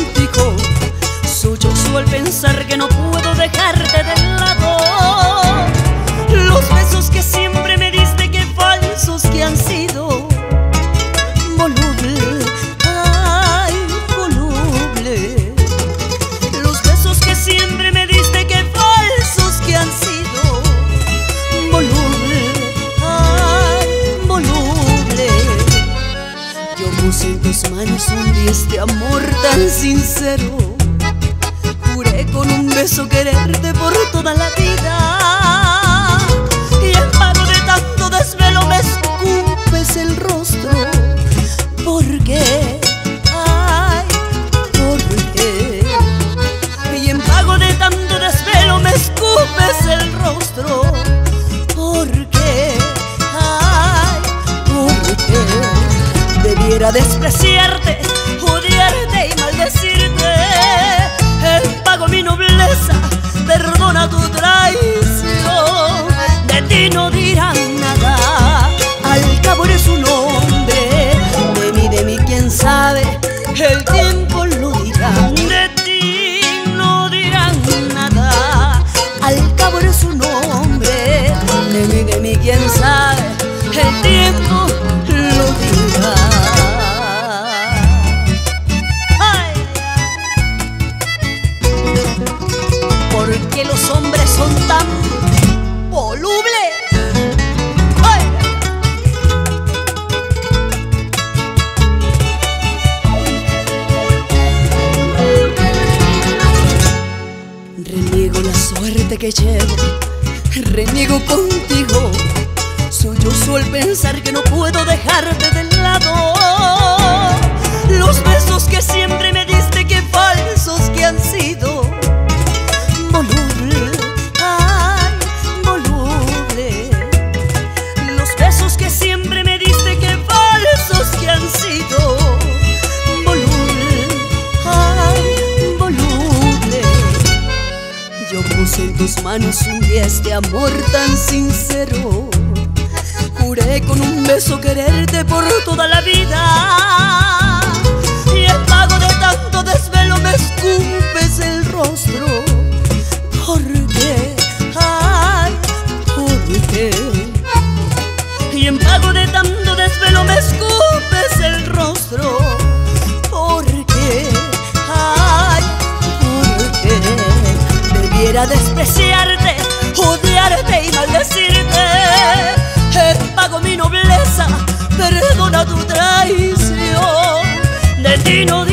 contigo. Sollozo al pensar que no puedo dejarte de lado. Los besos que siempre me diste, qué falsos que han sido. Voluble, ay, voluble. Los besos que siempre me diste, qué falsos que han sido. Voluble, ay, voluble. Yo puse en tus manos un día este amor tan sincero. Juré con un beso quererte por toda la vida. Y en pago de tanto desvelo me escupes el rostro. ¿Por qué? Ay, ¿por qué? Y en pago de tanto desvelo me escupes el rostro. ¿Por qué? Ay, ¿por qué? Debiera despreciarte, odiarte y maldecirte. Pago mi nobleza, perdona tu traición. De ti no dirán nada, al cabo eres un hombre. De mí, quién sabe, el tiempo lo dirá. De ti no dirán nada, al cabo eres un hombre. De mí, quién sabe, el tiempo lo dirá. Porque los hombres son tan volubles. ¡Ay! Reniego la suerte que llevo, reniego contigo. Sollozo al pensar que no puedo dejarte de lado. Los besos que siempre me diste, qué falsos que han sido. Voluble, ay, voluble. Los besos que siempre me diste, qué falsos que han sido. Voluble, ay, voluble. Yo puse en tus manos un día este amor tan sincero. Juré con un beso quererte por toda la vida. Y en pago de tanto desvelo me escupes el rostro. ¿Por qué? Ay, ¿por qué? Y en pago de tanto desvelo me escupes el rostro. ¿Por qué? Ay, ¿por qué? Debiera despreciarte, odiarte y maldecirte. Pago mi nobleza, perdona tu traición. De ti no